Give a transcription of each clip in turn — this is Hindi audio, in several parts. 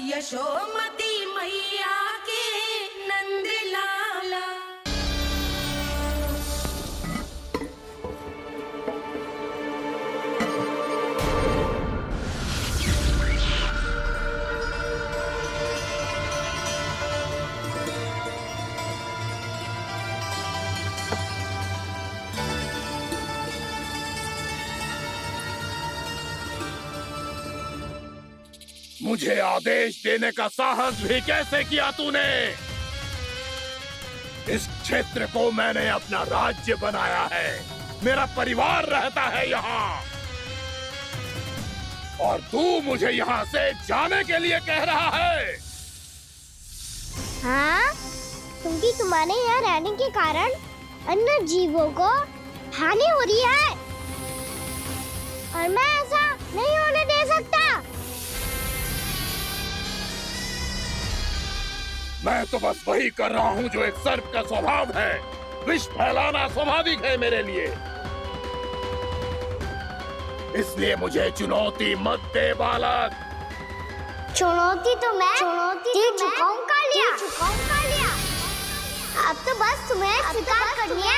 यशोमती मैया के नंद लाला। मुझे आदेश देने का साहस भी कैसे किया तूने? इस क्षेत्र को मैंने अपना राज्य बनाया है, मेरा परिवार रहता है यहाँ, और तू मुझे यहाँ से जाने के लिए कह रहा है? हाँ, क्योंकि तुम्हारे यहाँ रहने के कारण अन्य जीवों को हानि हो रही है और मैं ऐसा नहीं होने दे सकता। मैं तो बस वही कर रहा हूँ जो एक सर्प का स्वभाव है। विष फैलाना स्वाभाविक है मेरे लिए, इसलिए मुझे चुनौती मत दे बालक। चुनौती तो मैं दे चुका हूँ कालिया। अब तो बस तुम्हें शिकार करनी है।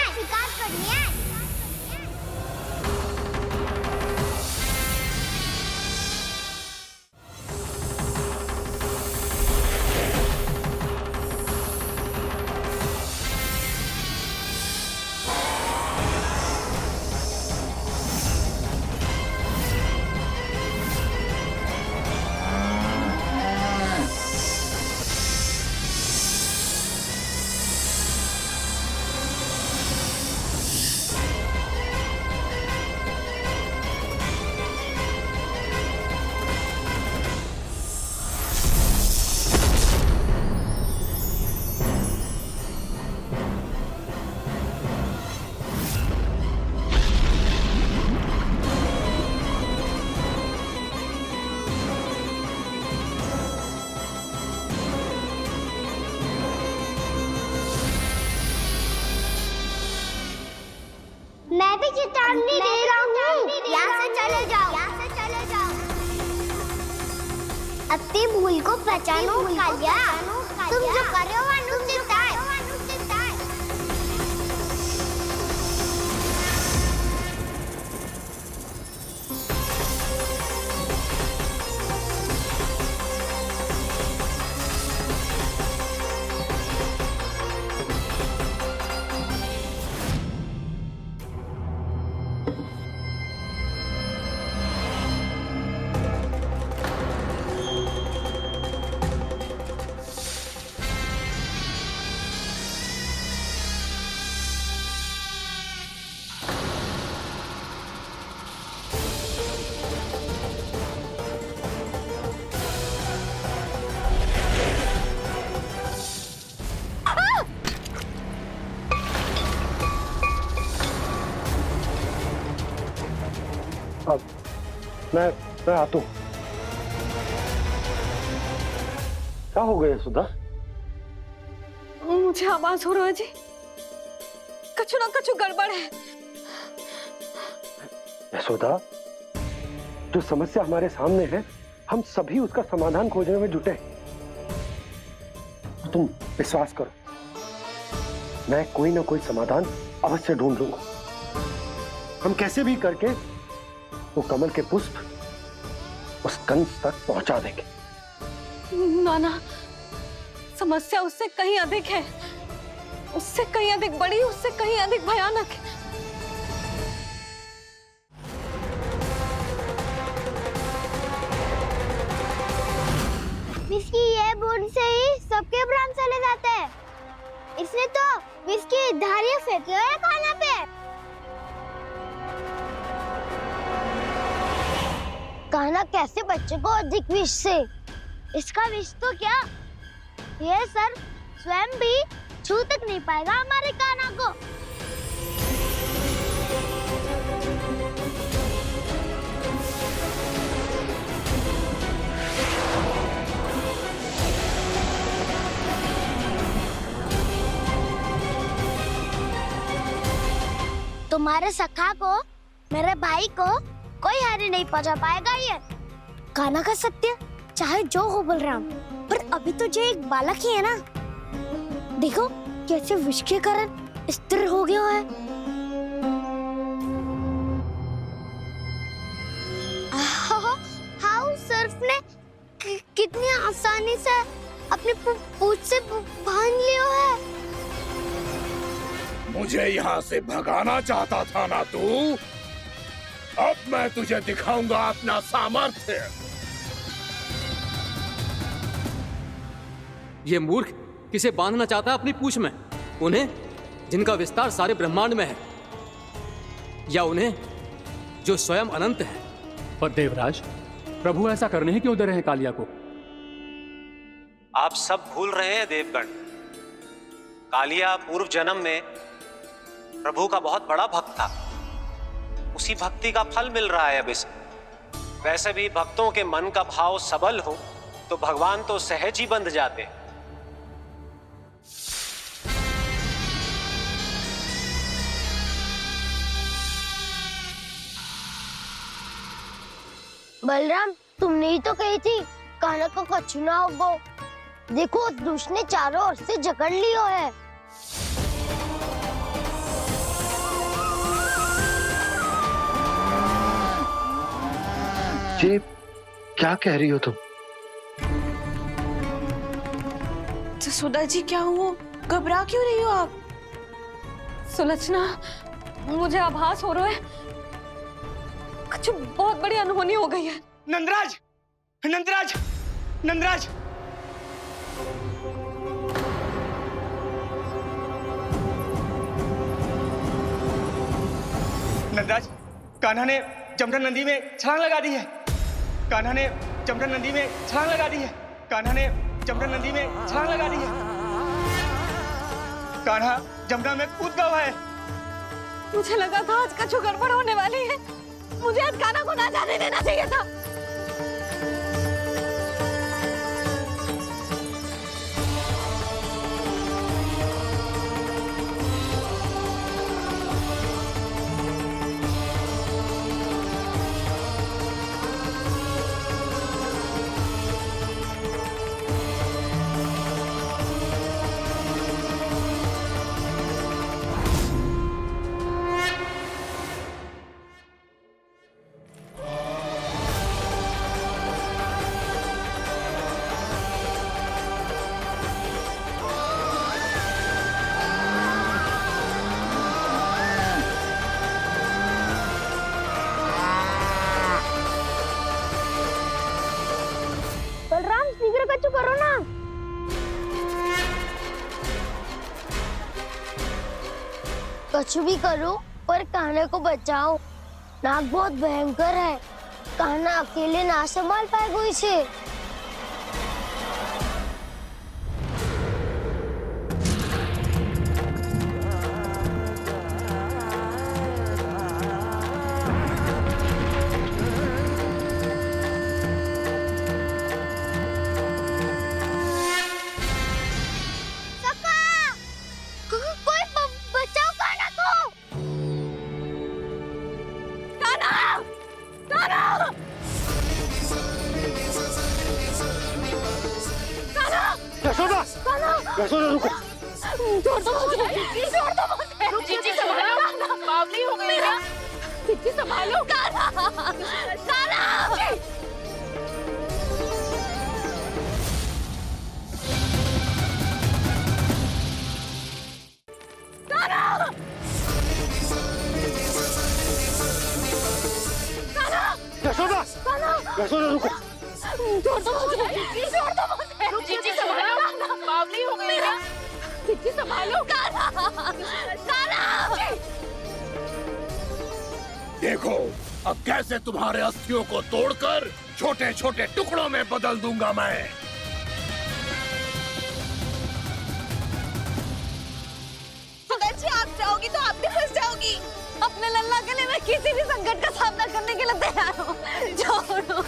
मैं भी चेतावनी दे रहा हूँ, यहाँ से चले जाओ। अपनी भूल को पहचानो कालिया, तुम जो कर रहे हो अनुचित है। मैं आता हूँ। क्या हो गया सुधा? मुझे आवाज हो रहा है जी, कछु ना कछु गड़बड़ है। यशोदा, जो समस्या हमारे सामने है, हम सभी उसका समाधान खोजने में जुटे। तुम विश्वास करो, मैं कोई ना कोई समाधान अवश्य ढूंढ लूंगा। हम कैसे भी करके वो कमल के पुष्प उस कंस तक पहुंचा देंगे। नाना, समस्या उससे कहीं अधिक है, उससे कहीं अधिक बड़ी, उससे कहीं अधिक भयानक है। विष की ये बूंद से ही सबके प्राण चले जाते हैं। इसने तो विष की धारियां फेंकी है खाना पे। कान्हा कैसे बच्चे को अधिक विष से? इसका विष तो क्या, ये सर स्वयं भी छू तक नहीं पाएगा हमारे कान्हा को। तुम्हारे सखा को, मेरे भाई को कोई हानि नहीं पहुंचा पाएगा। ये कान्हा का सत्य चाहे जो हो बलराम, पर अभी तो जो एक बालक ही है ना। देखो कैसे विष के कारण स्थिर हो गया है। हाउ सर्फ ने कितनी आसानी से अपनी पूंछ से बांध लिया है। मुझे यहाँ से भगाना चाहता था ना तू? अब मैं तुझे दिखाऊंगा अपना सामर्थ्य। ये मूर्ख किसे बांधना चाहता है अपनी पूंछ में? उन्हें जिनका विस्तार सारे ब्रह्मांड में है, या उन्हें जो स्वयं अनंत है? पर देवराज, प्रभु ऐसा करने ही क्यों दे रहे हैं कालिया को? आप सब भूल रहे हैं देवगण। कालिया पूर्व जन्म में प्रभु का बहुत बड़ा भक्त था। उसी भक्ति का फल मिल रहा है अब इसे। वैसे भी भक्तों के मन का भाव सबल हो तो भगवान तो सहज ही बंध जाते हैं। बलराम, तुमने ही तो कही थी कान्हा को कछु ना होगो। देखो दुष्ट ने चारों ओर से जकड़ लियो है। ये क्या कह रही हो तुम? जसोदा जी क्या हुआ? घबरा क्यों रही हो आप? सुलोचना, मुझे आभास हो रहा है कुछ बहुत बड़ी अनहोनी हो गई है। नंदराज, नंदराज, नंदराज! नंदराज, कान्हा ने जमदग्नि नदी में छलांग लगा दी है। कान्हा ने जमदग्नि नदी में छलांग लगा दी है। कान्हा ने जमदग्नि नदी में छलांग लगा दी है। कान्हा जमुना में कूद गया है। मुझे लगा था आज कुछ गड़बड़ होने वाली है। मुझे आज कान्हा को ना जाने देना चाहिए था। बलराम, शीघ्र कछु करो ना। कछु भी करो पर कान्हा को बचाओ। नाग बहुत भयंकर है। कान्हा अकेले ना संभाल पाएगा इसे। यशोदा रुको। छोड़ दो मुझे, छोड़ दो मुझे। जीजी संभालो, बावली हो गई ना। जीजी संभालो। कान्हा, कान्हा। यशोदा, यशोदा रुको। छोड़ दो मुझे, छोड़ दो मुझे। जीजी संभालो, बावली हो गई ना। जीजी संभालो। कान्हा, कान्हा। देखो अब कैसे तुम्हारे अस्थियों को तोड़कर छोटे छोटे टुकड़ों में बदल दूंगा मैं। जी आप जाओगी तो आप भी फंस जाओगी। अपने लल्ला के लिए मैं किसी भी संकट का सामना करने के लिए तैयार हूँ। छोड़ो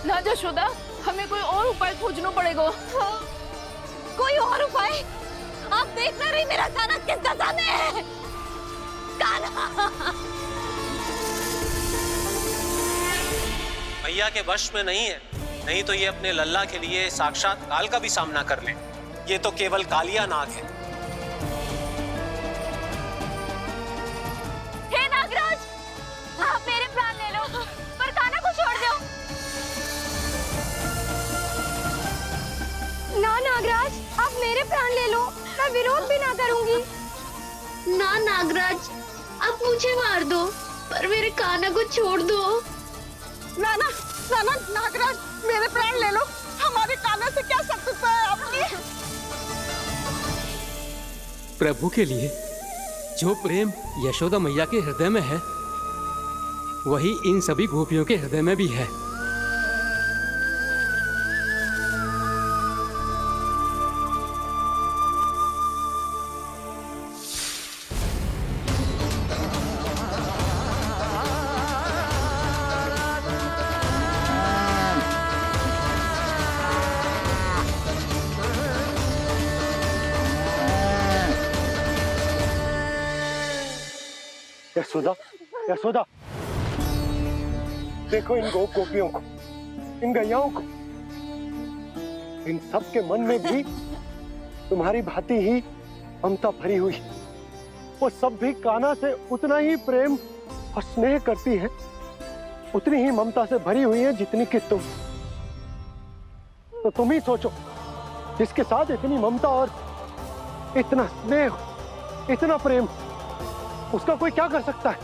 ना जशोदा, हमें कोई और उपाय खोजना पड़ेगा। कोई और उपाय? आप देख ना रही मेरा कान्हा किस दशा में है। कान्हा, भैया के वश में नहीं है, नहीं तो ये अपने लल्ला के लिए साक्षात काल का भी सामना कर ले। ये तो केवल कालिया नाग है। हे नागराज, आप मेरे प्राण ले लो, पर कान्हा को छोड़ दो। ना नागराज, आप मेरे प्राण ले लो, मैं विरोध भी ना करूंगी। ना नागराज, आप मुझे मार दो, पर मेरे कान्हा को छोड़ दो। नाना, नाना, नागराज, मेरे प्राण ले लो, हमारे कान्हा से क्या शत्रुता है आपकी? प्रभु के लिए जो प्रेम यशोदा मैया के हृदय में है, वही इन सभी गोपियों के हृदय में भी है। यशोदा, यशोदा, देखो इन गोपियों को, इन गैयाओं को, इन सब के मन में भी तुम्हारी भांति ही ममता भरी हुई। वो सब भी कान्हा से उतना ही प्रेम और स्नेह करती है, उतनी ही ममता से भरी हुई है जितनी कि तुम। तो तुम ही सोचो, जिसके साथ इतनी ममता और इतना स्नेह, इतना प्रेम, उसका कोई क्या कर सकता है?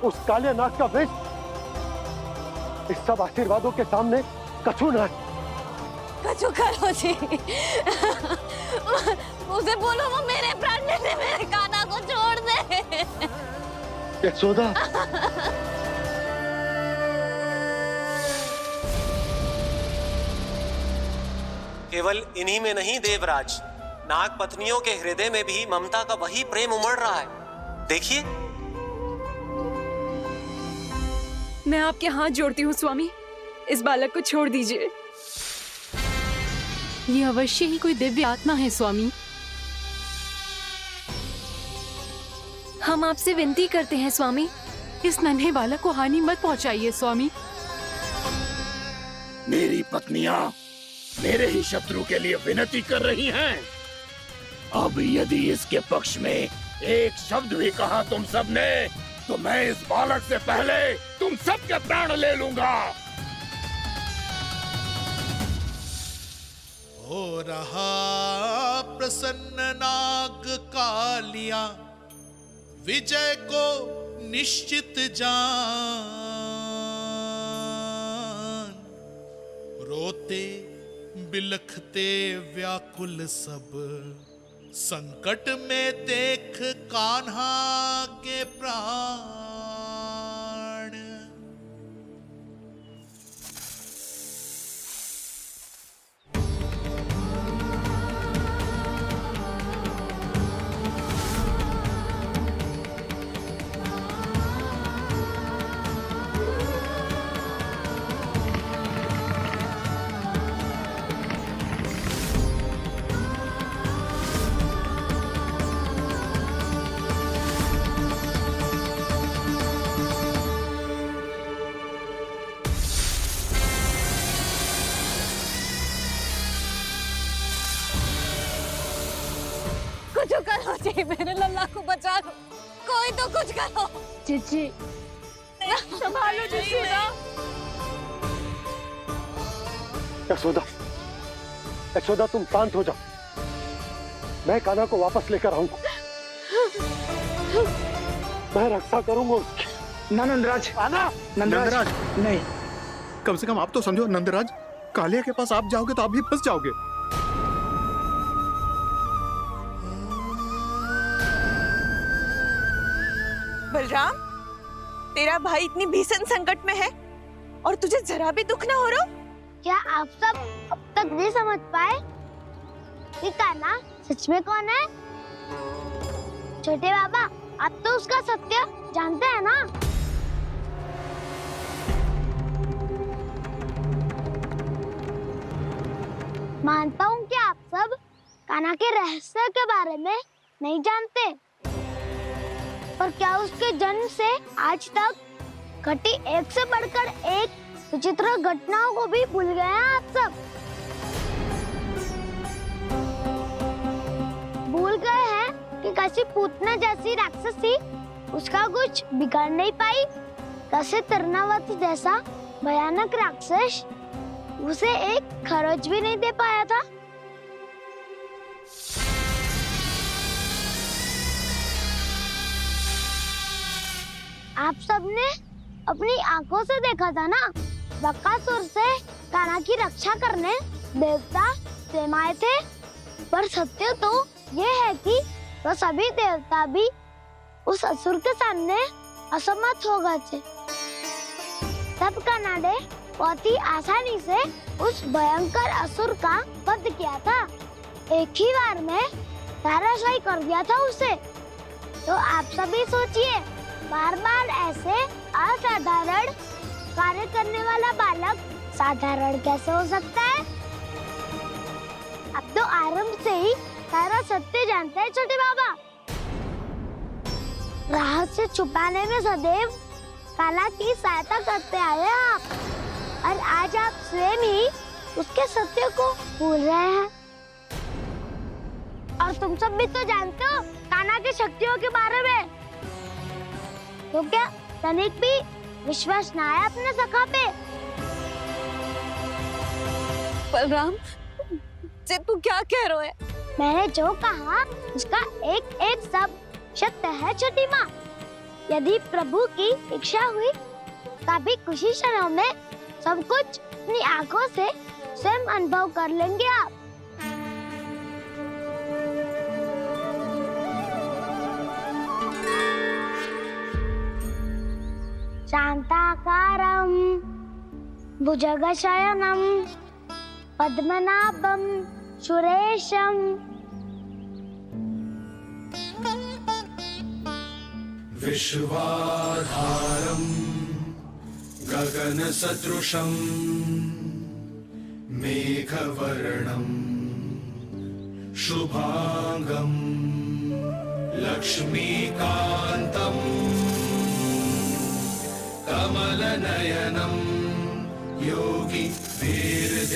उस काले नाग का वेश इस सब आशीर्वादों के सामने कछु ना है। कछु करो जी। उसे बोलो वो मेरे प्राण ले ले, मेरे कान्हा को छोड़ दे। यशोदा, केवल इन्हीं में नहीं देवराज, नाग पत्नियों के हृदय में भी ममता का वही प्रेम उमड़ रहा है। देखिए। मैं आपके हाथ जोड़ती हूँ स्वामी, इस बालक को छोड़ दीजिए। ये अवश्य ही कोई दिव्य आत्मा है स्वामी। हम आपसे विनती करते हैं स्वामी, इस नन्हे बालक को हानि मत पहुंचाइए स्वामी। मेरी पत्नियां मेरे ही शत्रु के लिए विनती कर रही हैं। अब यदि इसके पक्ष में एक शब्द भी कहा तुम सबने, तो मैं इस बालक से पहले तुम सबके प्राण ले लूंगा। हो रहा प्रसन्न नाग कालिया, विजय को निश्चित जान। रोते बिलखते व्याकुल सब, संकट में देख कान्हा के प्राण। कुछ करो जी, मेरे लल्ला को बचा लो, कोई तो कुछ करो। जीजी, संभालो यशोदा। यशोदा, यशोदा, तुम शांत हो जाओ। मैं कान्हा को वापस लेकर आऊंगा। मैं रक्षा करूंगा उसकी। ना नंदराज, नंदराज, नहीं। कम से कम आप तो समझो नंदराज, कालिया के पास आप जाओगे तो आप भी फंस जाओगे। बलराम, तेरा भाई इतनी भीषण संकट में है और तुझे जरा भी दुख ना हो रहा? क्या आप सब अब तक नहीं समझ पाए कि कान्हा सच में कौन है? छोटे बाबा, आप तो उसका सत्य जानते हैं ना? मानता हूँ कि आप सब कान्हा के रहस्य के बारे में नहीं जानते, पर क्या उसके जन्म से आज तक घटी एक से बढ़कर एक विचित्र घटनाओं को भी भूल गए हैं आप सब। भूल गए हैं कि कैसी पूतना जैसी राक्षसी उसका कुछ बिगाड़ नहीं पाई, कैसे तरनावती जैसा भयानक राक्षस उसे एक खरोच भी नहीं दे पाया था। आप सबने अपनी आंखों से देखा था ना, बकासुर से कान्हा की रक्षा करने देवता स्वयं आए थे। पर सत्य तो ये है कि वो सभी देवता भी उस असुर के सामने असमर्थ हो गए थे। तब कान्हा ने बहुत ही आसानी से उस भयंकर असुर का वध किया था। एक ही बार में धराशायी कर दिया था उसे। तो आप सभी सोचिए, बार बार ऐसे असाधारण कार्य करने वाला बालक साधारण कैसे हो सकता है? अब तो आरंभ से ही सारा सत्य जानते हैं छोटे बाबा। रहस्य छुपाने में सदैव कान्हा की सहायता करते आए हैं आप, और आज आप स्वयं ही उसके सत्य को भूल रहे हैं। और तुम सब भी तो जानते हो कान्हा की शक्तियों के बारे में। तो क्या तनिक भी विश्वास ना है अपने सखा पे? बलराम, जे तू क्या कह रहे है? मैंने जो कहा उसका एक एक शब्द सत्य है छोटी माँ। यदि प्रभु की इच्छा हुई तभी कुछ ही क्षणों में सब कुछ अपनी आंखों से स्वयं अनुभव कर लेंगे आप। शांताकारं भुजगशयनं पद्मनाभं सुरेशं विश्वाधारं गगनसदृशं मेघवर्णं शुभांगं लक्ष्मीकान्तं कमलनयनं योगी वीरध्यानगम्यं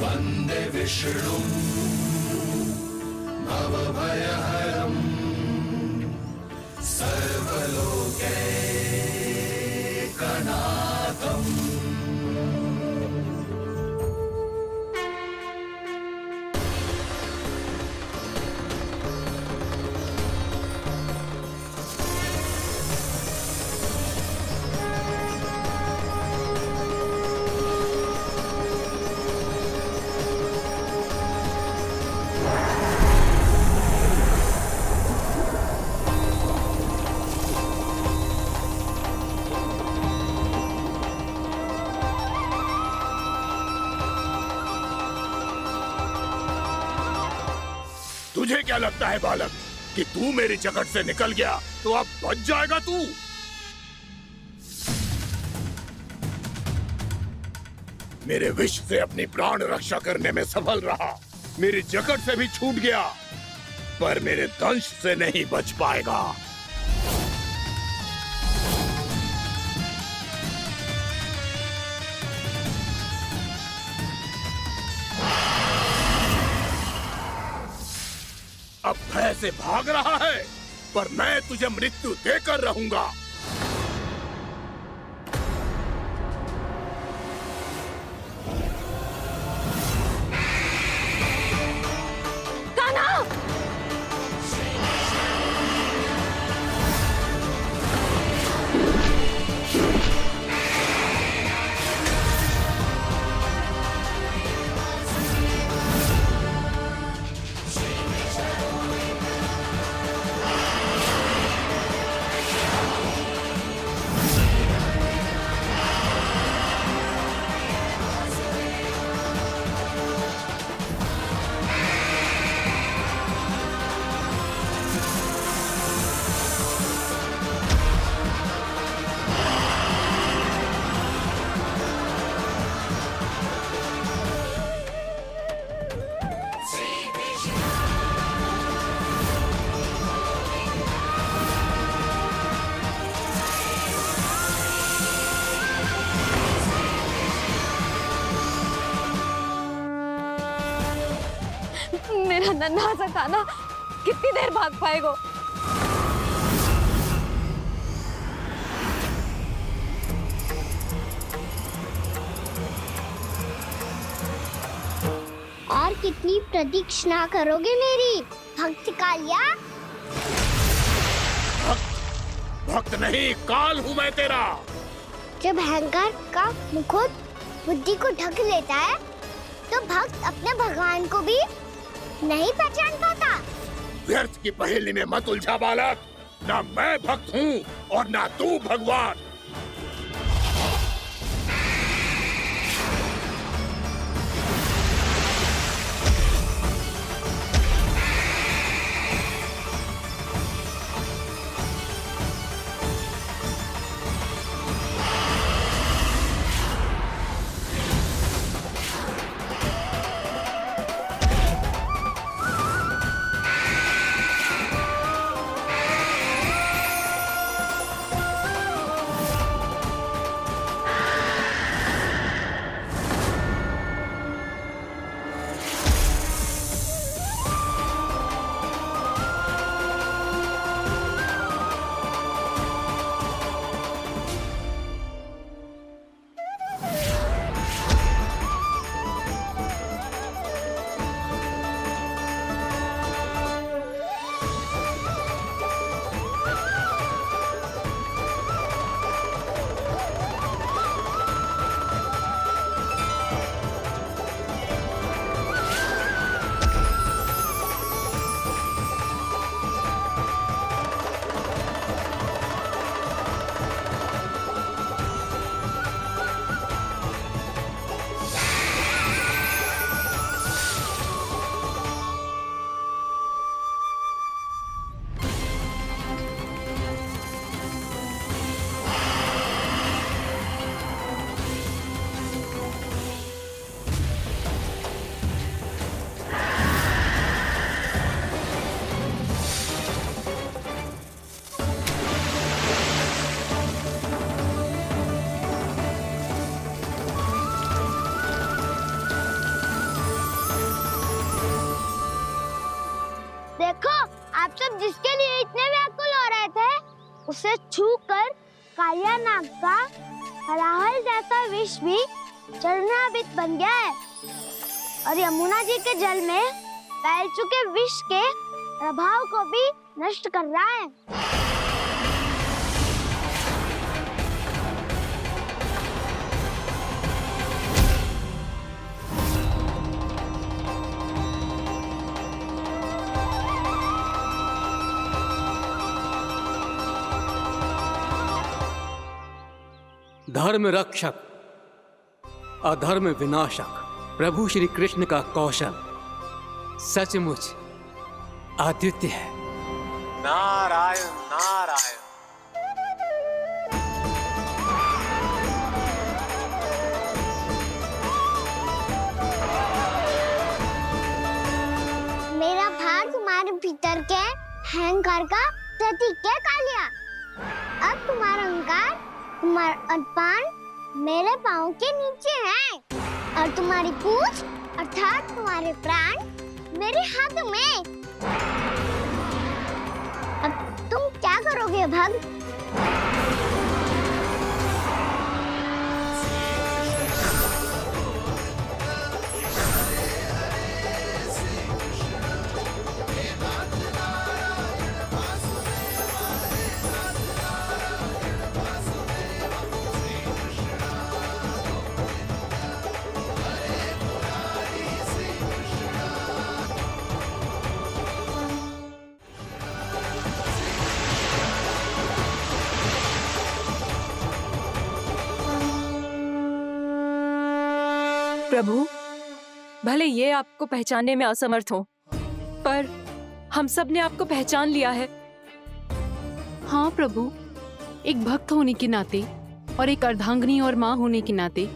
वन्दे विष्णुं भवभयहरं सर्वलोकैकनाथम्। तुझे क्या लगता है बालक कि तू मेरी जकड़ से निकल गया तो अब बच जाएगा तू? मेरे विष से अपनी प्राण रक्षा करने में सफल रहा, मेरी जकड़ से भी छूट गया, पर मेरे दंश से नहीं बच पाएगा। अब भय से भाग रहा है, पर मैं तुझे मृत्यु देकर रहूंगा। कान्हा! नन्हा सा कान्हा कितनी देर भाग पाएगा? और कितनी प्रतीक्षा करोगे मेरी भक्त कालिया? भक्त नहीं, काल हूँ मैं तेरा। जब अहंकार का मुकुट बुद्धि को ढक लेता है तो भक्त अपने भगवान को भी नहीं पहचान पाता। व्यर्थ की पहेली में मत उलझा बालक। ना मैं भक्त हूँ और ना तू भगवान। देखो, आप सब जिसके लिए इतने व्याकुल हो रहे थे, उसे छूकर कालिया नाग का हलाहल जैसा विष भी चरणामृत बन गया है और यमुना जी के जल में फैल चुके विष के प्रभाव को भी नष्ट कर रहा है। धर्म रक्षक, अधर्म विनाशक प्रभु श्री कृष्ण का कौशल सचमुच अद्वितीय है। नारायण नारायण। मेरा भार तुम्हारे भीतर के अहंकार का प्रतीक है कालिया। अब तुम्हारा अहंकार, तुम्हारा अनपान मेरे पाँव के नीचे है और तुम्हारी पूंछ अर्थात तुम्हारे प्राण मेरे हाथ में। अब तुम क्या करोगे भक्त? प्रभु, भले ये आपको पहचानने में असमर्थ हो, पर हम सब ने आपको पहचान लिया है। हाँ प्रभु, एक भक्त होने के नाते और एक अर्धांगिनी और माँ होने के नाते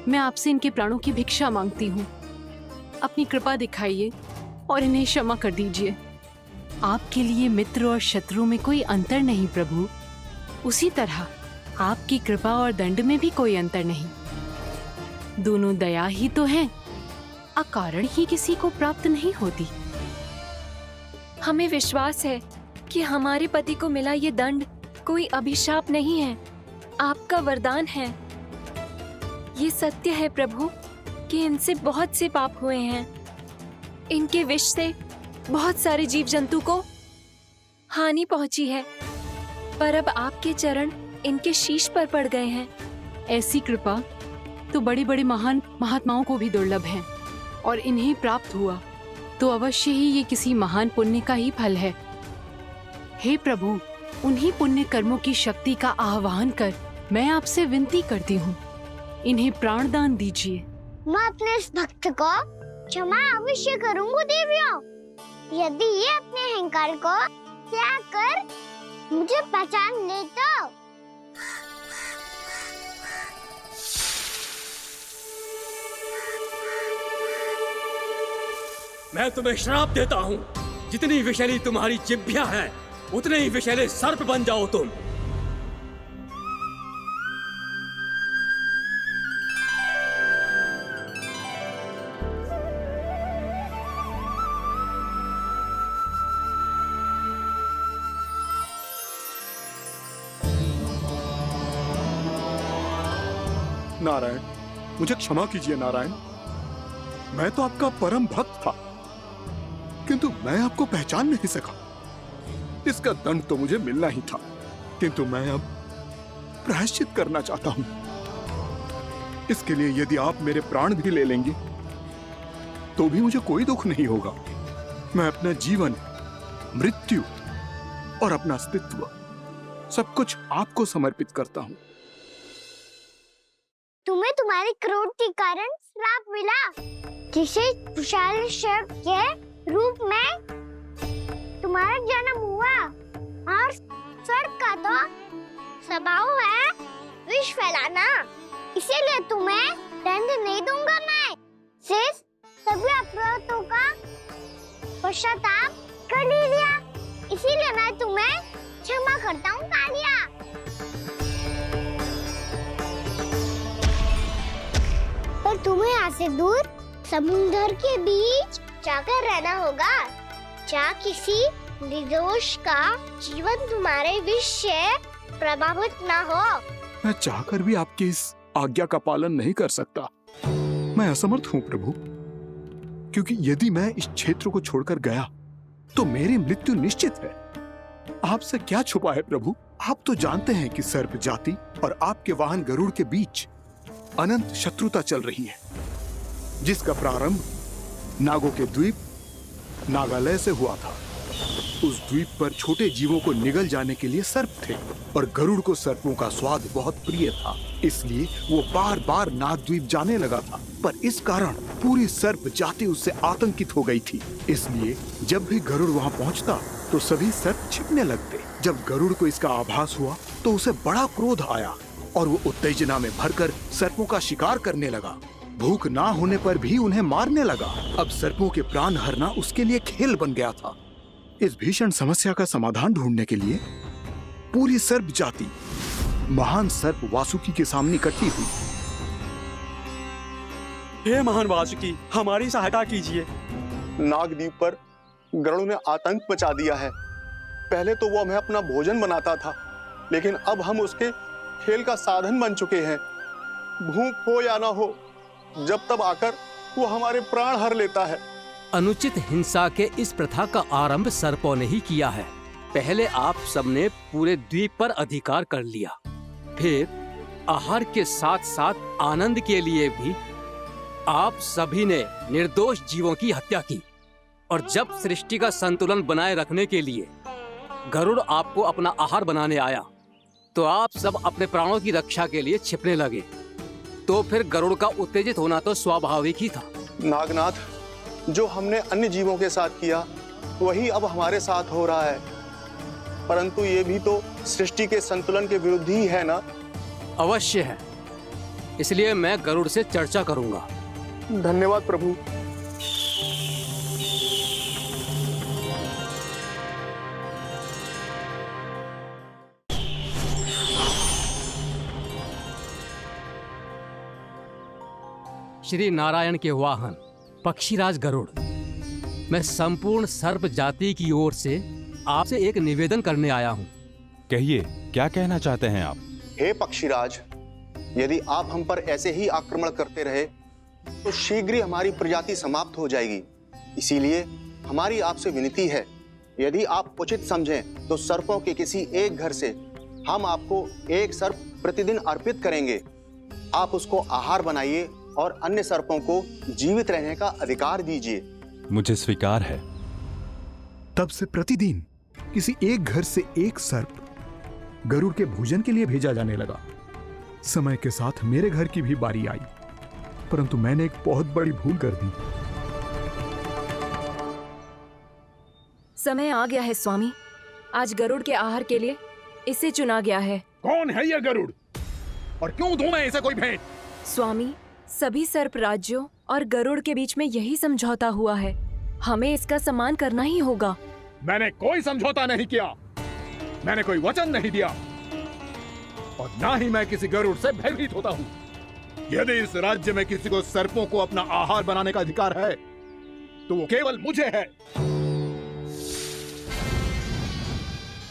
मैं आपसे इनके प्राणों की भिक्षा मांगती हूँ। अपनी कृपा दिखाइए और इन्हें क्षमा कर दीजिए। आपके लिए मित्र और शत्रु में कोई अंतर नहीं प्रभु। उसी तरह आपकी कृपा और दंड में भी कोई अंतर नहीं। दोनों दया ही तो हैं, अकारण ही किसी को प्राप्त नहीं होती। हमें विश्वास है कि हमारे पति को मिला ये दंड कोई अभिशाप नहीं है, आपका वरदान है। ये सत्य है प्रभु कि इनसे बहुत से पाप हुए हैं। इनके विष से बहुत सारे जीव जंतु को हानि पहुंची है, पर अब आपके चरण इनके शीश पर पड़ गए हैं। ऐसी कृपा तो बड़े बड़े महान महात्माओं को भी दुर्लभ है, और इन्हें प्राप्त हुआ तो अवश्य ही ये किसी महान पुण्य का ही फल है। हे प्रभु, उन्हीं पुण्य कर्मों की शक्ति का आह्वान कर मैं आपसे विनती करती हूँ, इन्हें प्राण दान दीजिए। मैं अपने इस भक्त को क्षमा अवश्य करूंगी देवियों, यदि ये अपने अहंकार को त्याग कर मुझे पहचान ले तो। मैं तुम्हें श्राप देता हूँ, जितनी विषैली तुम्हारी जिह्वा है उतने ही विषैले सर्प बन जाओ तुम। नारायण, मुझे क्षमा कीजिए नारायण। मैं तो आपका परम भक्त था, किंतु मैं आपको पहचान नहीं सका। इसका दंड तो मुझे मिलना ही था, किंतु मैं अब प्रायश्चित करना चाहता हूं। इसके लिए यदि आप मेरे प्राण भी ले लेंगे तो भी मुझे कोई दुख नहीं होगा। मैं अपना जीवन, मृत्यु और अपना अस्तित्व सब कुछ आपको समर्पित करता हूं। तुम्हें तुम्हारी क्रोध के कारण श्राप मिला, जिसे विशाल सर्प के रूप में तुम्हारा जन्म हुआ, और सर्प का तो स्वभाव है विष फैलाना। इसीलिए तुम्हें दंड नहीं दूंगा मैं, सिर्फ सभी अपराधों का पश्चाताप कर लिया। इसीलिए मैं तुम्हें क्षमा करता हूँ कालिया। पर तुम्हें यहाँ से दूर समुद्र के बीच जाकर रहना होगा, जहाँ किसी निर्दोष का जीवन तुम्हारे विष से प्रभावित न हो। मैं चाहकर भी आपकी इस आज्ञा का पालन नहीं कर सकता। मैं असमर्थ हूँ प्रभु, क्योंकि यदि मैं इस क्षेत्र को छोड़कर गया तो मेरी मृत्यु निश्चित है। आपसे क्या छुपा है प्रभु? आप तो जानते हैं कि सर्प जाति और आपके वाहन गरुड़ के बीच अनंत शत्रुता चल रही है, जिसका प्रारंभ नागों के द्वीप नागालय से हुआ था। उस द्वीप पर छोटे जीवों को निगल जाने के लिए सर्प थे, और गरुड़ को सर्पों का स्वाद बहुत प्रिय था, इसलिए वो बार बार नागद्वीप जाने लगा था। पर इस कारण पूरी सर्प जाति उससे आतंकित हो गई थी। इसलिए जब भी गरुड़ वहाँ पहुँचता तो सभी सर्प छिपने लगते। जब गरुड़ को इसका आभास हुआ तो उसे बड़ा क्रोध आया, और वो उत्तेजना में भरकर सर्पों का शिकार करने लगा। भूख ना होने पर भी उन्हें मारने लगा। अब सर्पों के प्राण हरना उसके लिए खेल बन गया था। इस भीषण समस्या का समाधान ढूंढने के लिए पूरी सर्प जाति महान सर्प वासुकी के सामने इकट्ठी हुई। हे महान वासुकी, हमारी सहायता कीजिए। नागद्वीप पर गरुड़ ने आतंक मचा दिया है। पहले तो वो हमें अपना भोजन बनाता था, लेकिन अब हम उसके खेल का साधन बन चुके हैं। भूख हो या ना हो, जब तब आकर वो हमारे प्राण हर लेता है। अनुचित हिंसा के इस प्रथा का आरंभ सर्पों ने ही किया है। पहले आप सबने पूरे द्वीप पर अधिकार कर लिया, फिर आहार के साथ साथ आनंद के लिए भी आप सभी ने निर्दोष जीवों की हत्या की। और जब सृष्टि का संतुलन बनाए रखने के लिए गरुड़ आपको अपना आहार बनाने आया, तो आप सब अपने प्राणों की रक्षा के लिए छिपने लगे। तो फिर गरुड़ का उत्तेजित होना तो स्वाभाविक ही था। नागनाथ, जो हमने अन्य जीवों के साथ किया वही अब हमारे साथ हो रहा है, परंतु ये भी तो सृष्टि के संतुलन के विरुद्ध ही है ना? अवश्य है, इसलिए मैं गरुड़ से चर्चा करूंगा। धन्यवाद प्रभु। श्री नारायण के वाहन पक्षीराज गरुड़, मैं संपूर्ण सर्प जाति की ओर से आपसे एक निवेदन करने आया हूँ। कहिए, क्या कहना चाहते हैं आप? हे पक्षीराज, यदि आप हम पर ऐसे ही आक्रमण करते रहे तो शीघ्र ही हमारी प्रजाति समाप्त हो जाएगी। इसीलिए हमारी आपसे विनती है, यदि आप उचित समझें तो सर्पों के किसी एक घर से हम आपको एक सर्प प्रतिदिन अर्पित करेंगे। आप उसको आहार बनाइए और अन्य सर्पों को जीवित रहने का अधिकार दीजिए। मुझे स्वीकार है। तब से प्रतिदिन किसी एक घर से एक सर्प गरुड़ के भोजन के लिए भेजा जाने लगा। समय के साथ मेरे घर की भी बारी आई, परंतु मैंने एक बहुत बड़ी भूल कर दी। समय आ गया है स्वामी, आज गरुड़ के आहार के लिए इसे चुना गया है। कौन है यह गरुड़ और क्यों दूं मैं इसे कोई भेंट? स्वामी, सभी सर्प राज्यों और गरुड़ के बीच में यही समझौता हुआ है, हमें इसका सम्मान करना ही होगा। मैंने कोई समझौता नहीं किया, मैंने कोई वचन नहीं दिया और ना ही मैं किसी गरुड़ से भयभीत होता हूँ। यदि इस राज्य में किसी को सर्पों को अपना आहार बनाने का अधिकार है तो वो केवल मुझे है।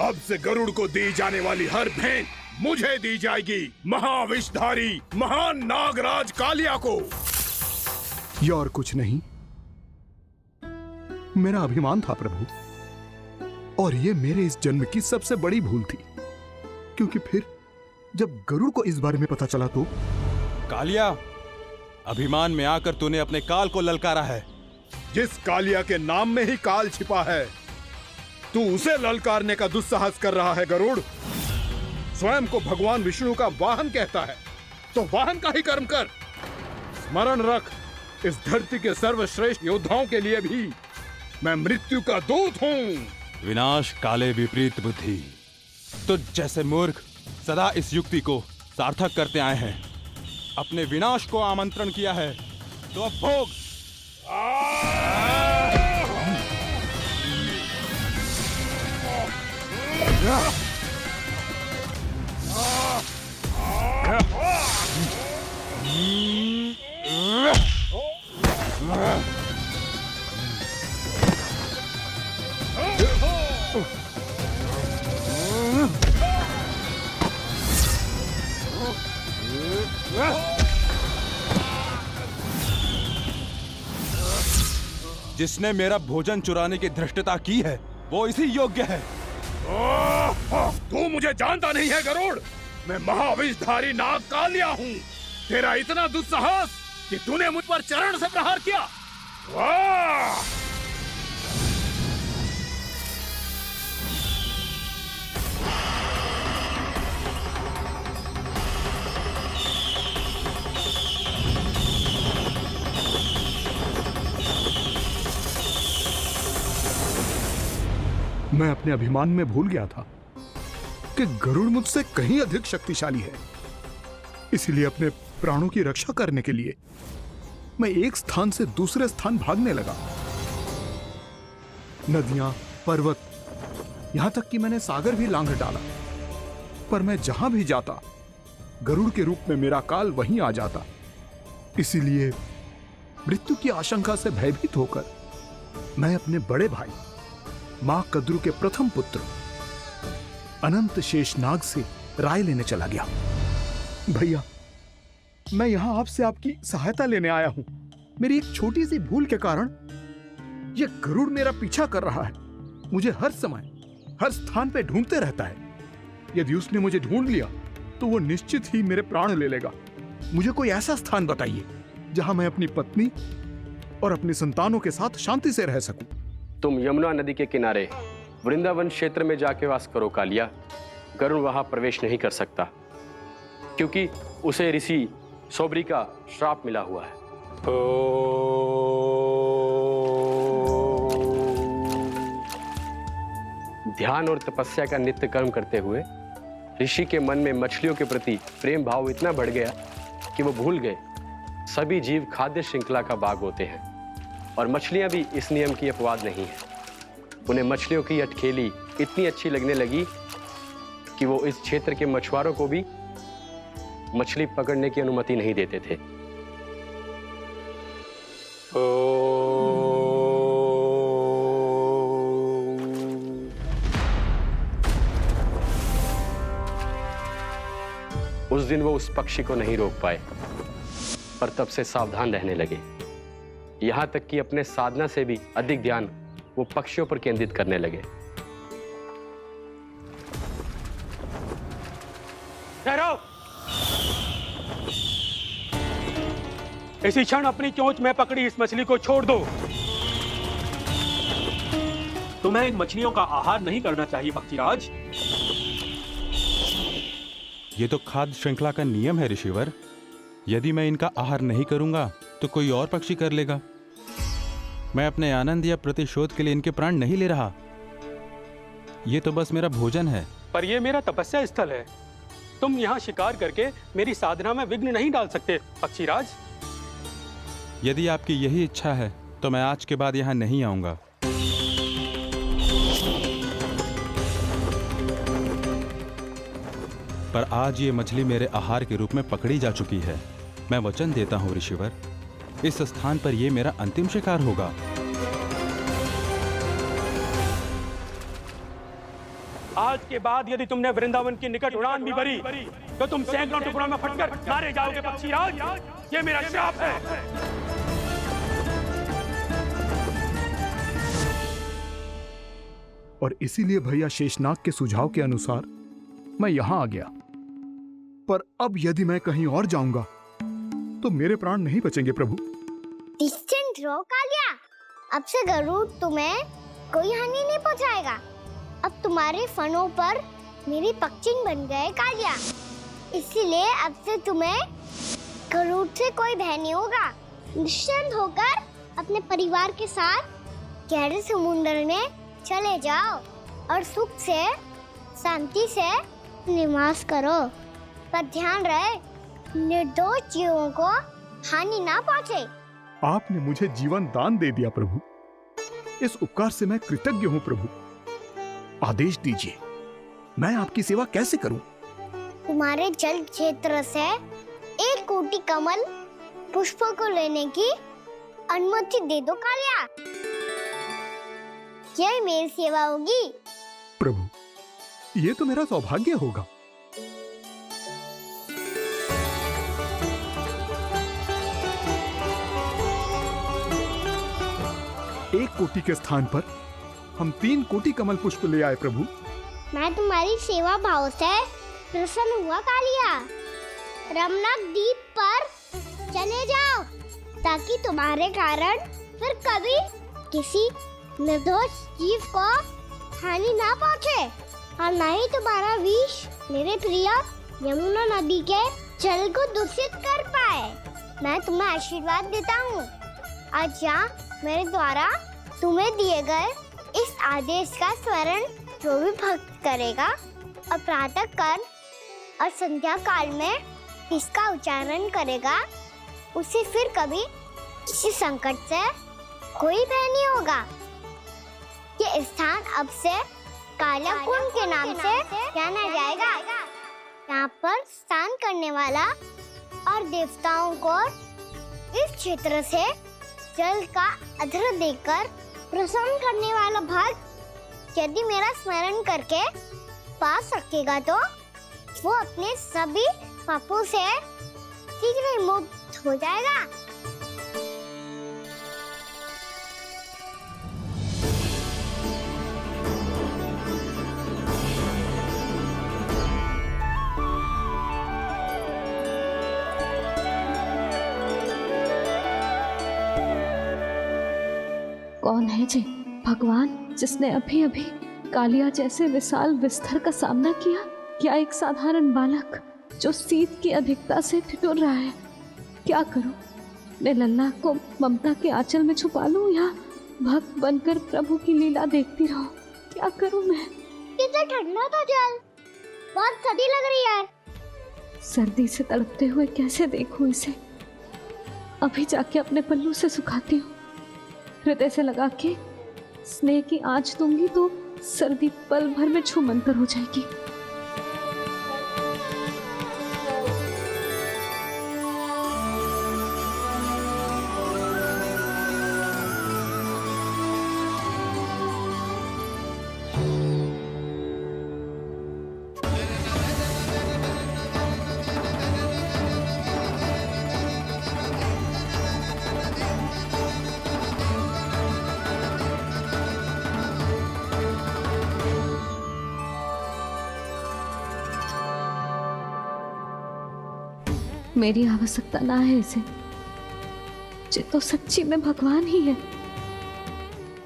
अब से गरुड़ को दी जाने वाली हर भेंट मुझे दी जाएगी, महाविषधारी महान नागराज कालिया को। ये और कुछ नहीं, मेरा अभिमान था प्रभु, और ये मेरे इस जन्म की सबसे बड़ी भूल थी। क्योंकि फिर जब गरुड़ को इस बारे में पता चला तो कालिया, अभिमान में आकर तूने अपने काल को ललकारा है। जिस कालिया के नाम में ही काल छिपा है, तू उसे ललकारने का दुस्साहस कर रहा है गरुड़। स्वयं को भगवान विष्णु का वाहन कहता है तो वाहन का ही कर्म कर। स्मरण रख, इस धरती के सर्वश्रेष्ठ योद्धाओं के लिए भी मैं मृत्यु का दूत हूँ। विनाश काले विपरीत बुद्धि। तो जैसे मूर्ख सदा इस युक्ति को सार्थक करते आए हैं, अपने विनाश को आमंत्रण किया है तो अब भोग। जिसने मेरा भोजन चुराने की धृष्टता की है वो इसी योग्य है। तू मुझे जानता नहीं है गरुड़, मैं महाविषधारी नाग कालिया हूँ। तेरा इतना दुस्साहस कि तूने मुझ पर चरण से प्रहार किया। वाह! मैं अपने अभिमान में भूल गया था कि गरुड़ मुझसे कहीं अधिक शक्तिशाली है। इसलिए अपने प्राणों की रक्षा करने के लिए मैं एक स्थान से दूसरे स्थान भागने लगा। नदियां, पर्वत, यहां तक कि मैंने सागर भी लांघ डाला, पर मैं जहां भी जाता गरुड़ के रूप में मेरा काल वहीं आ जाता। इसीलिए मृत्यु की आशंका से भयभीत होकर मैं अपने बड़े भाई मां कद्रू के प्रथम पुत्र अनंत शेषनाग से राय लेने चला गया। भैया, मैं यहां आपसे आपकी सहायता लेने आया हूं। मेरी एक छोटी सी भूल के कारण यह गरुड़ मेरा पीछा कर रहा है, मुझे हर समय हर स्थान पे ढूंढते रहता है। यदि उसने मुझे ढूंढ लिया तो वो निश्चित ही मेरे प्राण ले लेगा। मुझे कोई ऐसा स्थान बताइए जहां मैं अपनी पत्नी और अपनी संतानों के साथ शांति से रह सकूं। तुम यमुना नदी के किनारे वृंदावन क्षेत्र में जाके वास करो कालिया। गरुड़ वहां प्रवेश नहीं कर सकता क्योंकि उसे ऋषि सौबरी का श्राप मिला हुआ है। ध्यान और तपस्या का नित्य कर्म करते हुए ऋषि के मन में मछलियों के प्रति प्रेम भाव इतना बढ़ गया कि वो भूल गए सभी जीव खाद्य श्रृंखला का भाग होते हैं और मछलियां भी इस नियम की अपवाद नहीं है। उन्हें मछलियों की अटखेली इतनी अच्छी लगने लगी कि वो इस क्षेत्र के मछुआरों को भी मछली पकड़ने की अनुमति नहीं देते थे। उस दिन वो उस पक्षी को नहीं रोक पाए, पर तब से सावधान रहने लगे। यहां तक कि अपने साधना से भी अधिक ध्यान वो पक्षियों पर केंद्रित करने लगे। ठहरो! इसी क्षण अपनी चोंच में पकड़ी इस मछली को छोड़ दो। तुम्हें इन मछलियों का आहार नहीं करना चाहिए पक्षीराज। ये तो खाद्य श्रृंखला का नियम है ऋषिवर। यदि मैं इनका आहार नहीं करूंगा तो कोई और पक्षी कर लेगा। मैं अपने आनंद या प्रतिशोध के लिए इनके प्राण नहीं ले रहा। ये तो बस मेरा भोजन है। पर यह मेरा तपस्या स्थल है। तुम यहाँ शिकार करके मेरी साधना में विघ्न नहीं डाल सकते पक्षीराज। यदि आपकी यही इच्छा है तो मैं आज के बाद यहाँ नहीं आऊंगा। पर आज ये मछली मेरे आहार के रूप में पकड़ी जा चुकी है। मैं वचन देता हूँ ऋषिवर, इस स्थान पर यह मेरा अंतिम शिकार होगा। आज के बाद यदि तुमने वृंदावन की निकट उड़ान भी भरी तो तुम सैकड़ों टुकड़ों में फटकर मारे जाओगे पक्षीराज। ये मेरा श्राप है। और इसीलिए भैया शेषनाग के सुझाव के अनुसार मैं यहां आ गया। पर अब यदि मैं कहीं और जाऊंगा तो मेरे प्राण नहीं बचेंगे प्रभु। निश्चिंत रहो कालिया, अब से गरुड़ तुम्हें कोई हानि नहीं पहुंचाएगा। अब तुम्हारे फनों पर मेरी पक्षिंग बन गए कालिया, इसलिए अब से तुम्हें गरुड़ से कोई भय नहीं होगा। निश्चिंत होकर अपने परिवार के साथ गहरे समुद्र में चले जाओ और सुख से शांति से निवास करो। पर ध्यान रहे निर्दोष जीवों को हानि ना पहुंचे। आपने मुझे जीवन दान दे दिया प्रभु, इस उपकार से मैं कृतज्ञ हूँ प्रभु। आदेश दीजिए, मैं आपकी सेवा कैसे करूं? तुम्हारे जल क्षेत्र से 1 कोटि कमल पुष्पों को लेने की अनुमति दे दो कालिया। यही मेरी सेवा होगी। प्रभु, ये तो मेरा सौभाग्य होगा। एक कोटि के स्थान पर हम 3 कोटि कमल पुष्प ले आए प्रभु। मैं तुम्हारी सेवा भाव से प्रसन्न हुआ कालिया। रमनक द्वीप पर चले जाओ ताकि तुम्हारे कारण फिर कभी किसी निर्दोष जीव को हानि ना पहुंचे और न ही तुम्हारा विष मेरे प्रिय यमुना नदी के जल को दूषित कर पाए। मैं तुम्हें आशीर्वाद देता हूँ। आज यहाँ मेरे द्वारा तुम्हें दिए गए इस आदेश का स्मरण जो भी भक्त करेगा और प्रातः काल और संध्या काल में इसका उच्चारण करेगा, उसे फिर कभी किसी संकट से कोई भय नहीं होगा। ये स्थान अब से काला कुंड के नाम से जाना जाएगा। यहाँ पर स्नान करने वाला और देवताओं को इस क्षेत्र से जल का अर्घ्य देकर प्रसन्न करने वाला भक्त यदि मेरा स्मरण करके पास रखेगा तो वो अपने सभी पापों से शीघ्र ही मुक्त हो जाएगा। कौन है जी भगवान जिसने अभी अभी कालिया जैसे विशाल विस्तर का सामना किया? क्या एक साधारण बालक जो शीत की अधिकता से ठिठुर रहा है? क्या करूं? मैं लल्ला को ममता के आंचल में छुपा लूं या भक्त बनकर प्रभु की लीला देखती रहूं? क्या करूं मैं? कितना ठंडा था जल, बहुत सर्दी लग रही है। सर्दी से तड़पते हुए कैसे देखूं इसे? अभी जाके अपने पल्लू से सुखाती हूँ। हृदय से लगा के स्नेह की आंच दूंगी तो सर्दी पल भर में छूमंतर हो जाएगी। मेरी आवश्यकता ना है इसे। ये तो सच्ची में भगवान ही है,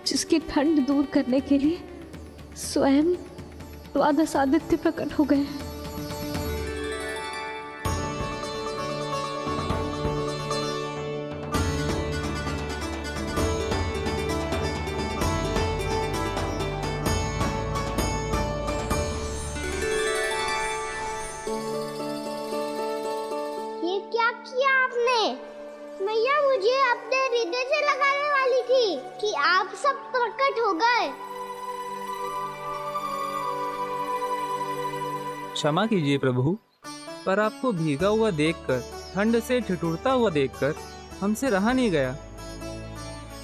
जिसकी ठंड दूर करने के लिए स्वयं द्वादश आदित्य प्रकट हो गए हैं। ये क्या किया आपने? मैया मुझे अपने हृदय से लगाने वाली थी कि आप सब प्रकट हो गए। क्षमा कीजिए प्रभु, पर आपको भीगा हुआ देखकर, ठंड से ठिठुरता हुआ देखकर हमसे रहा नहीं गया।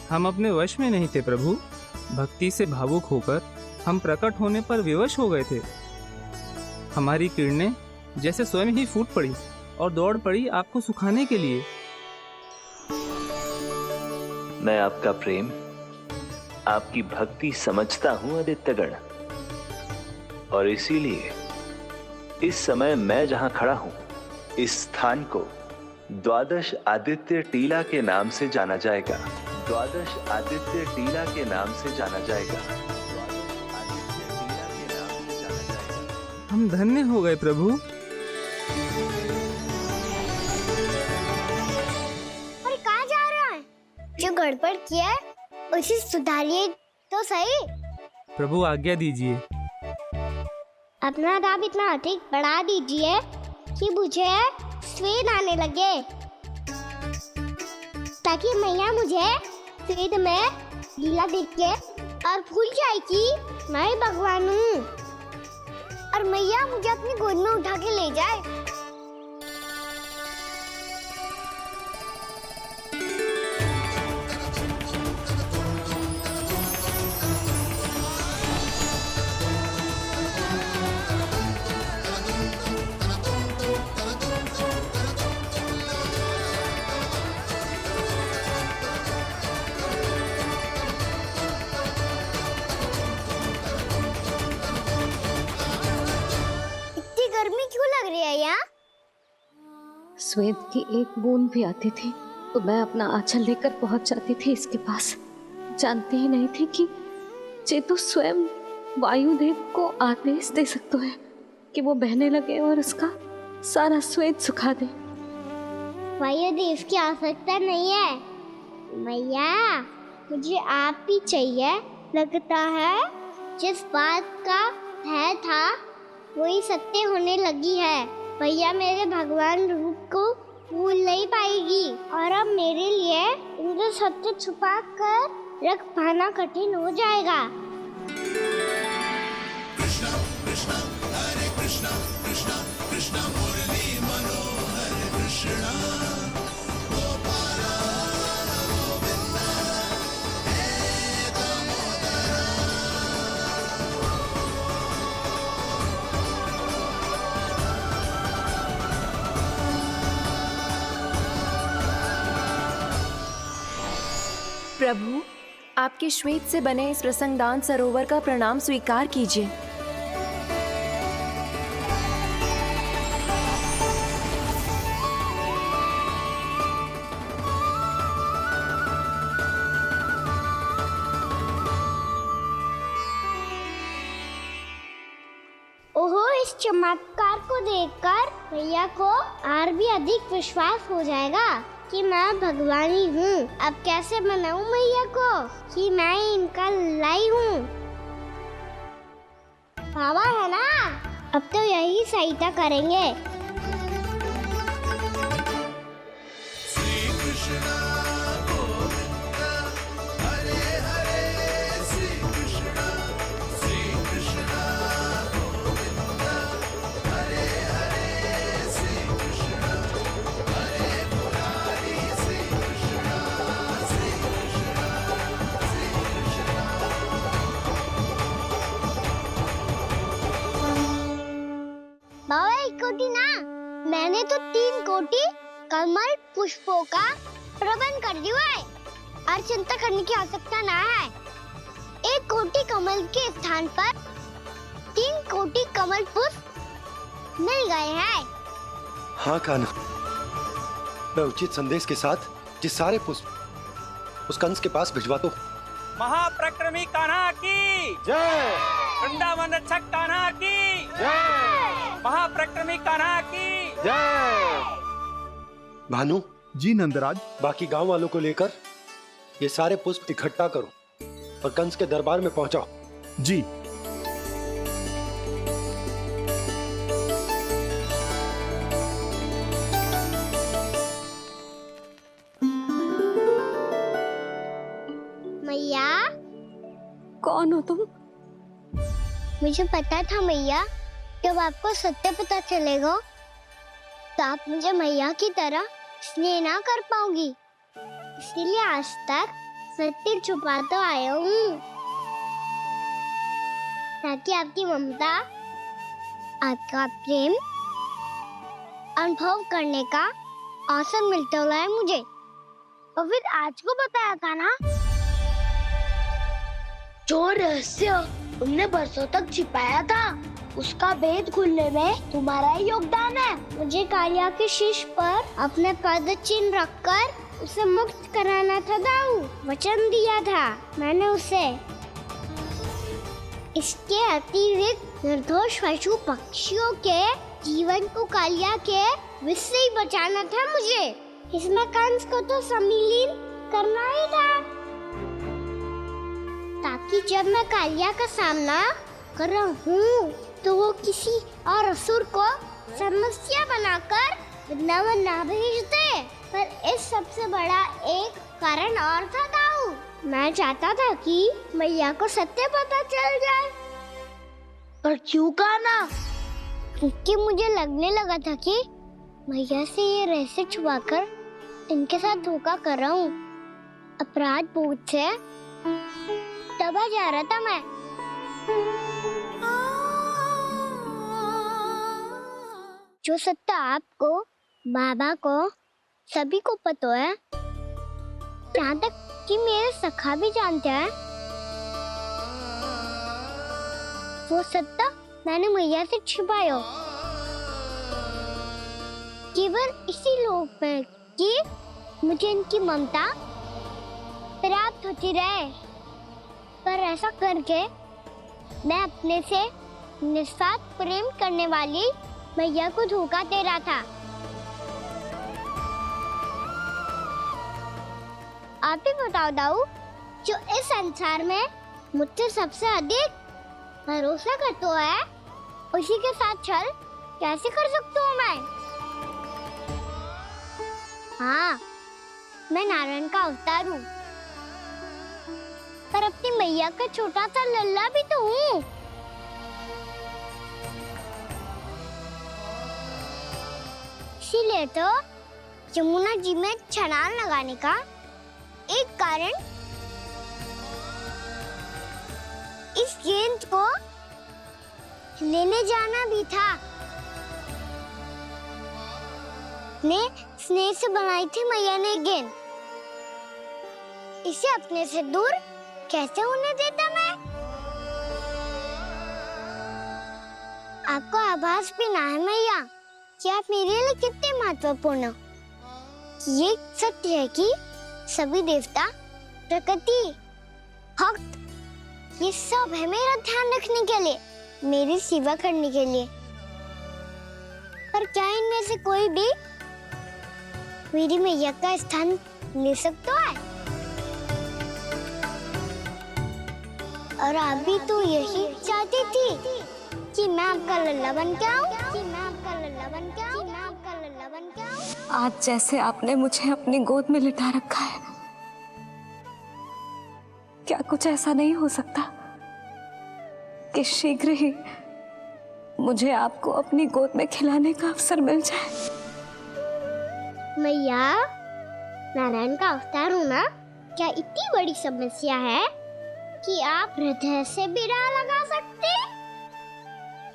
हम अपने वश में नहीं थे प्रभु। भक्ति से भावुक होकर हम प्रकट होने पर विवश हो गए थे। हमारी किरणें जैसे स्वयं ही फूट पड़ी और दौड़ पड़ी आपको सुखाने के लिए। मैं आपका प्रेम, आपकी भक्ति समझता हूं आदित्यगण, और इसीलिए इस समय मैं जहां खड़ा हूं, इस स्थान को द्वादश आदित्य टीला के नाम से जाना जाएगा। द्वादश आदित्य टीला के नाम से जाना जाएगा। हम धन्य हो गए प्रभु। और कहाँ जा रहा है? जो गड़बड़ किया है उसे सुधारिए तो सही। प्रभु आज्ञा दीजिए। अपना दाम इतना अधिक बढ़ा दीजिए कि मुझे स्वेद आने लगे, ताकि मैया मुझे स्वेद में लीला देख के और भूल जाए कि मैं ही भगवान हूँ, और मैया मुझे अपनी गोद में उठा के ले जाए। गर्मी क्यों लग रही है यहाँ? श्वेत की एक बूंद भी आती थी तो मैं अपना आंचल लेकर पहुंच जाती थी इसके पास। जानती ही नहीं थी कि चेतु स्वयं वायुदेव को आदेश दे सकता है कि वो बहने लगे और उसका सारा श्वेत सुखा दे। वायुदेव की आवश्यकता नहीं है मैया, मुझे आप ही चाहिए। लगता है जिस बात का भय था वही सत्य होने लगी है। भैया मेरे भगवान रूप को भूल नहीं पाएगी, और अब मेरे लिए इनको सत्य छुपा कर रख पाना कठिन हो जाएगा। कृष्णा कृष्णा हरे कृष्णा कृष्णा कृष्णा मुरली मनोहर कृष्णा गोपाला गोविंदा हे दामोदरा। प्रभु, आपके श्वेत से बने इस प्रसंगदान सरोवर का प्रणाम स्वीकार कीजिए। ओहो, इस चमत्कार को देखकर भैया को और भी अधिक विश्वास हो जाएगा कि मैं भगवान ही हूँ। अब कैसे मनाऊं मैया को कि मैं इनका लाई हूँ? बाबा है ना, अब तो यही सहायता करेंगे। श्री कृष्णा गोविंदा हरे हरे श्री कृष्णा गोविंदा हरे हरे श्री कृष्णा हरे मुरारी श्री कृष्णा श्री कृष्णा श्री कृष्णा। बाबा एक कोटी ना, मैंने तो 3 कोटी कमल पुष्पों का प्रबंध कर दिया है और चिंता करने की आवश्यकता ना है। 1 कोटी कमल के स्थान पर 3 कोटी कमल पुष्प मिल गए हैं। हाँ कान्हा, मैं उचित संदेश के साथ ये सारे पुष्प उस कंस के पास भिजवा दो। महाप्रक्रमी कान्हा की जय। वृंदावन रक्षक कान्हा की जय। महाप्रक्रमी कान्हा की जय। भानु जी नंदराज, बाकी गांव वालों को लेकर ये सारे पुष्प इकट्ठा करो और कंस के दरबार में पहुंचाओ। जी। मैया, कौन हो तुम? मुझे पता था मैया, जब आपको सत्य पता चलेगा तो आप मुझे मैया की तरह स्नेह ना कर पाओगी, इसलिए आज तक सत्य छुपाता आया हूँ, ताकि आपकी ममता, आपका प्रेम अनुभव करने का अवसर मिलता हुआ मुझे। और फिर आज को बताया था ना, जो रहस्य तुमने बरसों तक छिपाया था, उसका भेद खुलने में तुम्हारा ही योगदान है। मुझे कालिया के शीश पर अपने पद चिन्ह रखकर उसे मुक्त कराना था दाऊ, वचन दिया था मैंने उसे। इसके अतिरिक्त निर्दोष पशु पक्षियों के जीवन को कालिया के विष से ही बचाना था मुझे। इसमें कंस को तो सम्मिलित करना ही था, ताकि जब मैं कालिया का सामना कर रहा हूँ तो वो किसी और असुर को समस्या बनाकर वृंदावन ना भेज दे। पर इस सबसे बड़ा एक कारण और था दाऊ, मैं चाहता था कि मैया को सत्य पता चल जाए। पर क्यों कहा ना? क्योंकि मुझे लगने लगा था कि मैया से ये रहस्य छुपाकर इनके साथ धोखा कर रहा हूँ। अपराध बोझ से दबा जा रहा था मैं। जो सत्य आपको, बाबा को, सभी को पता है, यहाँ तक कि मेरे सखा भी जानते हैं, वो सत्य मैंने मैया से छिपाया केवल इसी लोक में कि मुझे इनकी ममता प्राप्त होती रहे। पर ऐसा करके मैं अपने से निस्वार्थ प्रेम करने वाली मैया को धोखा दे रहा था। आप ही बताओ दाऊ, जो इस संसार में मुझसे सबसे अधिक भरोसा करता है, उसी के साथ छल कैसे कर सकता हूँ मैं? हाँ, मैं नारायण का अवतार हूँ, पर अपनी मैया का छोटा सा लल्ला भी तो हूँ। इसीलिए तो यमुना जी में छलांग लगाने का एक कारण इस गेंद को लेने जाना भी था। ने स्नेह से बनाई थी मैया ने गेंद, इसे अपने से दूर कैसे होने देता मैं? आपको आभास भी ना है मैया कि आप मेरे लिए कितने महत्वपूर्ण हो। ये सत्य है कि सभी देवता, प्रकृति, भक्त, ये सब है मेरा ध्यान रखने के लिए, मेरी सेवा करने के लिए। पर क्या इनमें से कोई भी मेरी मैया का स्थान ले सकता है? और आप भी तो यही चाहती थी कि मैं आपका लल्ला बन के आऊं, कि मैं आपका लल्ला बन के आऊं, कि मैं आपका लल्ला बन के आऊं। आज जैसे आपने मुझे अपनी गोद में लिटा रखा है, क्या कुछ ऐसा नहीं हो सकता कि शीघ्र ही मुझे आपको अपनी गोद में खिलाने का अवसर मिल जाए? मैया, नारायण का अवतार होना क्या इतनी बड़ी समस्या है कि आप हृदय से भी ना लगा सकते?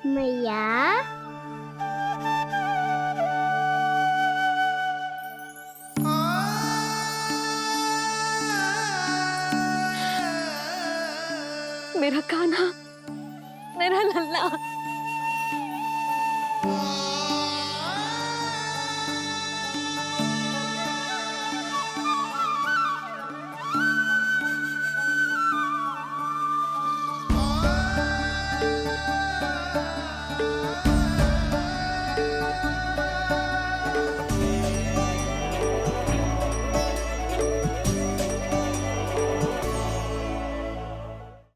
मैया, मेरा कान्हा, मेरा लल्ला।